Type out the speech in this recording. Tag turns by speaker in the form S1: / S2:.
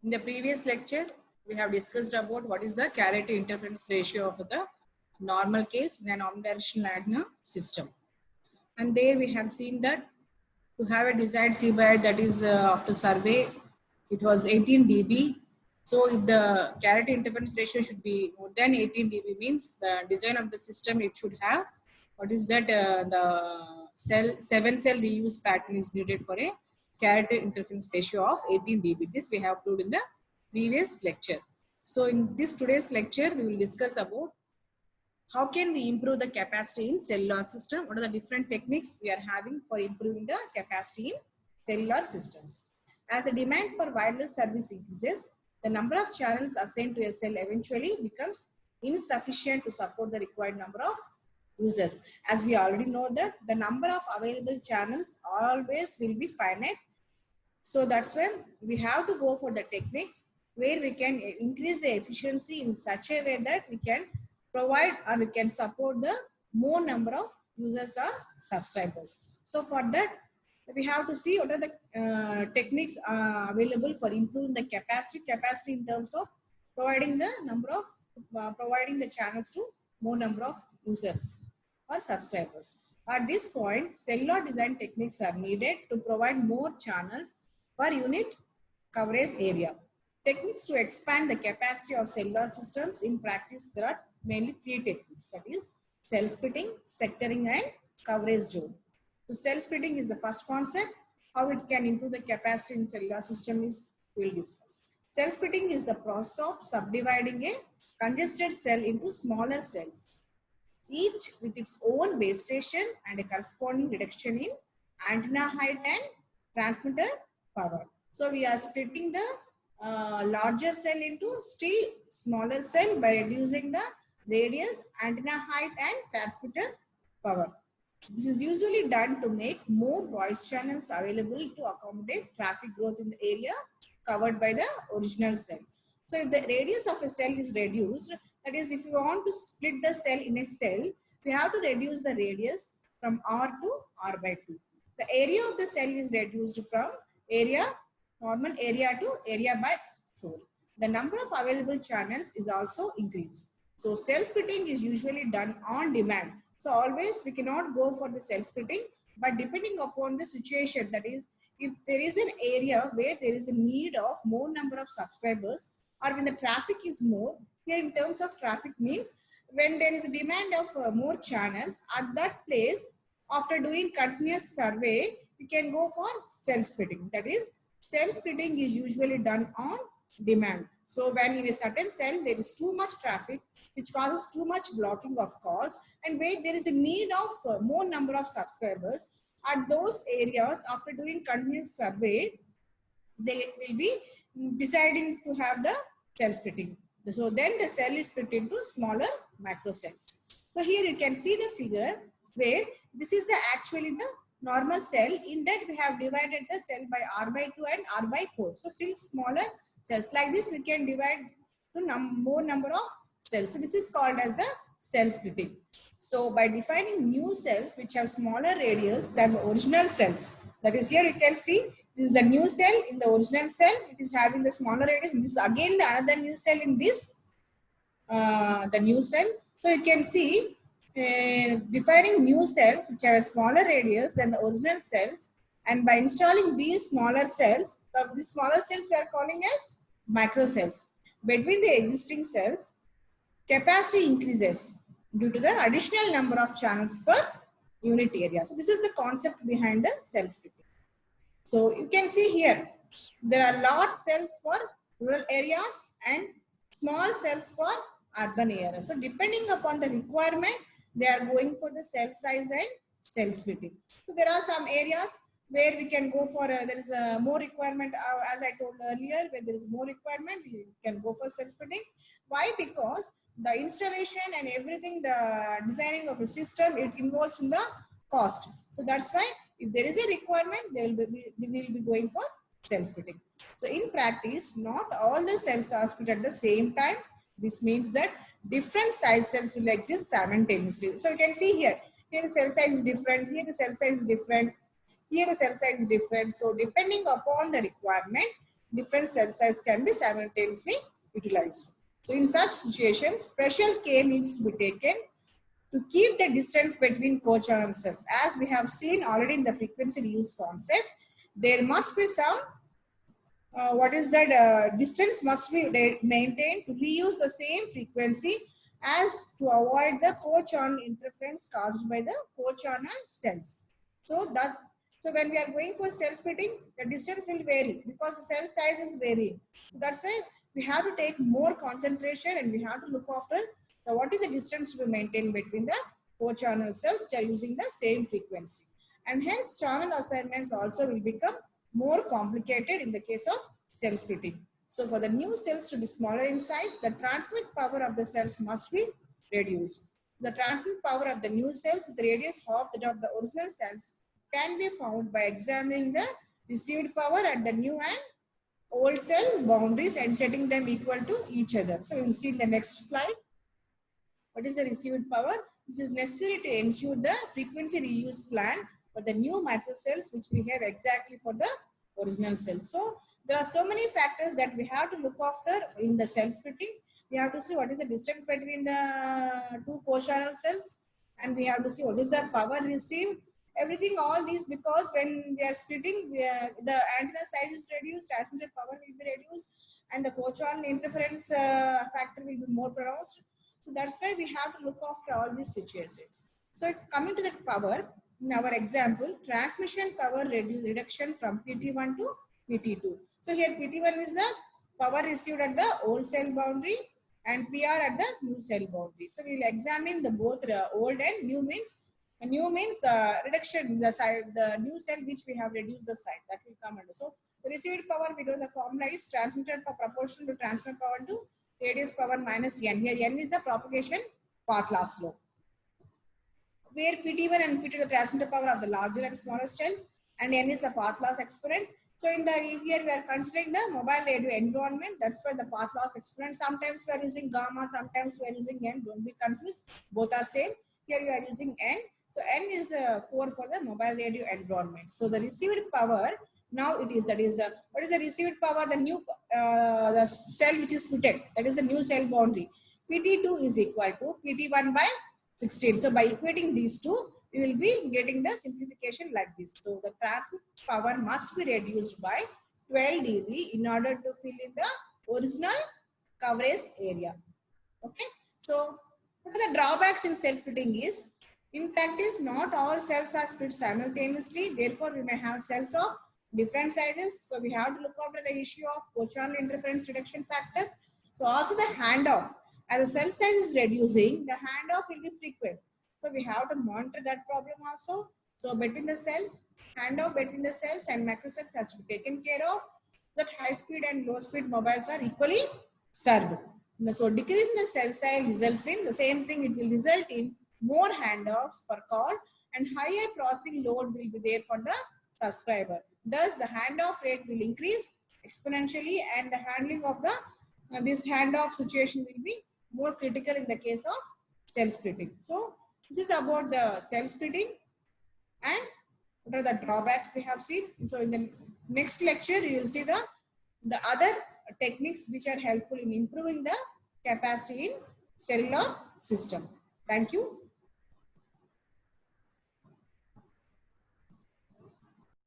S1: In the previous lecture, we have discussed about what is the carrier to interference ratio of the normal case in an omnidirectional antenna system. And there we have seen that to have a desired C/I that is after survey, it was 18 dB. So if the carrier to interference ratio should be more than 18 dB, means the design of the system, it should have what is that the cell 7-cell reuse pattern is needed for a carrier to interference ratio of 18 dB. This we have proved in the previous lecture. So in this today's lecture, we will discuss about how can we improve the capacity in cellular system? What are the different techniques we are having for improving the capacity in cellular systems? As the demand for wireless service increases, the number of channels assigned to a cell eventually becomes insufficient to support the required number of users. As we already know that the number of available channels always will be finite. So that's when we have to go for the techniques where we can increase the efficiency in such a way that we can provide or we can support the more number of users or subscribers. So for that, we have to see what are the techniques available for improving the capacity in terms of providing the number of providing the channels to more number of users or subscribers. At this point, cellular design techniques are needed to provide more channels per unit coverage area. Techniques to expand the capacity of cellular systems in practice, there are mainly three techniques, that is cell splitting, sectoring and coverage zone. So cell splitting is the first concept. How it can improve the capacity in cellular system is we will discuss. Cell splitting is the process of subdividing a congested cell into smaller cells, each with its own base station and a corresponding reduction in antenna height and transmitter power. So we are splitting the larger cell into still smaller cell by reducing the radius, antenna height and transmitter power. This is usually done to make more voice channels available to accommodate traffic growth in the area covered by the original cell. So if the radius of a cell is reduced, that is, if you want to split the cell in a cell, we have to reduce the radius from R to R by 2. The area of the cell is reduced from normal area to area by 4. The number of available channels is also increased. So cell splitting is usually done on demand. So always we cannot go for the cell splitting, but depending upon the situation, that is, if there is an area where there is a need of more number of subscribers, or when the traffic is more, here in terms of traffic means when there is a demand of more channels at that place, after doing continuous survey, we can go for cell splitting. That is, cell splitting is usually done on demand. So when in a certain cell there is too much traffic, which causes too much blocking of calls, and where there is a need of more number of subscribers, at those areas after doing continuous survey, they will be deciding to have the cell splitting. So then the cell is split into smaller macro cells. So here you can see the figure where this is the actually the normal cell. In that we have divided the cell by R by 2 and R by 4. So still smaller cells. Like this we can divide to more number of cells. So this is called as the cell splitting. So by defining new cells which have smaller radius than the original cells, that is, here you can see this is the new cell in the original cell. It is having the smaller radius. This is again the another new cell in this the new cell. So you can see defining new cells which have a smaller radius than the original cells, and by installing these smaller cells we are calling as macro cells. Between the existing cells, capacity increases due to the additional number of channels per unit area. So this is the concept behind the cell splitting. So you can see here, there are large cells for rural areas and small cells for urban areas. So depending upon the requirement, they are going for the cell size and cell splitting. So there are some areas where we can go for, there is a more requirement, as I told earlier, where there is more requirement, we can go for cell splitting. Why? Because the installation and everything, the designing of a system, it involves in the cost. So that's why if there is a requirement, they will be going for cell splitting. So in practice, not all the cells are split at the same time. This means that different size cells will exist simultaneously. So you can see here the cell size is different, here the cell size is different, here the cell size is different. So depending upon the requirement, different cell size can be simultaneously utilized. So in such situations, special care needs to be taken to keep the distance between co-channel cells. As we have seen already in the frequency reuse concept, there must be some what is that distance must be maintained to reuse the same frequency as to avoid the co-channel interference caused by the co-channel cells. So that, so when we are going for cell splitting, the distance will vary because the cell size is varying. So that's why we have to take more concentration and we have to look after the, what is the distance to be maintained between the co-channel cells which are using the same frequency. And hence channel assignments also will become more complicated in the case of cell splitting. So for the new cells to be smaller in size, the transmit power of the cells must be reduced. The transmit power of the new cells with radius half that of the original cells can be found by examining the received power at the new and old cell boundaries and setting them equal to each other. So we will see in the next slide. What is the received power? This is necessary to ensure the frequency reuse plan for the new microcells which we have exactly for the original cells. So there are so many factors that we have to look after in the cell splitting. We have to see what is the distance between the two co-channel cells, and we have to see what is the power received. Everything, all these, because when we are splitting, the antenna size is reduced, transmitted power will be reduced, and the co-channel interference factor will be more pronounced. So that's why we have to look after all these situations. So coming to the power, in our example, transmission power reduction from PT1 to PT2. So here PT1 is the power received at the old cell boundary and PR at the new cell boundary. So we will examine the both old and new means. New means the reduction, the side, the new cell which we have reduced the side, that will come under. So the received power, we know the formula is transmitted power proportional to transfer power to radius power minus n. Here n is the propagation path loss law, where PT1 and PT2 the transmitter power of the larger and smaller cells, and n is the path loss exponent. So in the here we are considering the mobile radio environment. That's why the path loss exponent. Sometimes we are using gamma, sometimes we are using n. Don't be confused. Both are same. Here we are using n. So n is 4 for the mobile radio environment. So the received power, now it is, that is the, what is the received power? The new the cell which is fitted, that is the new cell boundary. PT2 is equal to PT1 by 16. So by equating these two, we will be getting the simplification like this. So the transmit power must be reduced by 12 dB in order to fill in the original coverage area. Okay. So what are the drawbacks in cell splitting is, in practice, not all cells are split simultaneously. Therefore, we may have cells of different sizes. So we have to look after the issue of co-channel interference reduction factor. So also the handoff. As the cell size is reducing, the handoff will be frequent. So we have to monitor that problem also. So between the cells, handoff between the cells and macrocells has to be taken care of. That high speed and low speed mobiles are equally served. So decrease in the cell size results in the same thing. It will result in more handoffs per call and higher processing load will be there for the subscriber. Thus, the handoff rate will increase exponentially and the handling of the this handoff situation will be more critical in the case of cell splitting. So this is about the cell splitting and what are the drawbacks we have seen. So in the next lecture, you will see the other techniques which are helpful in improving the capacity in cellular system. Thank you.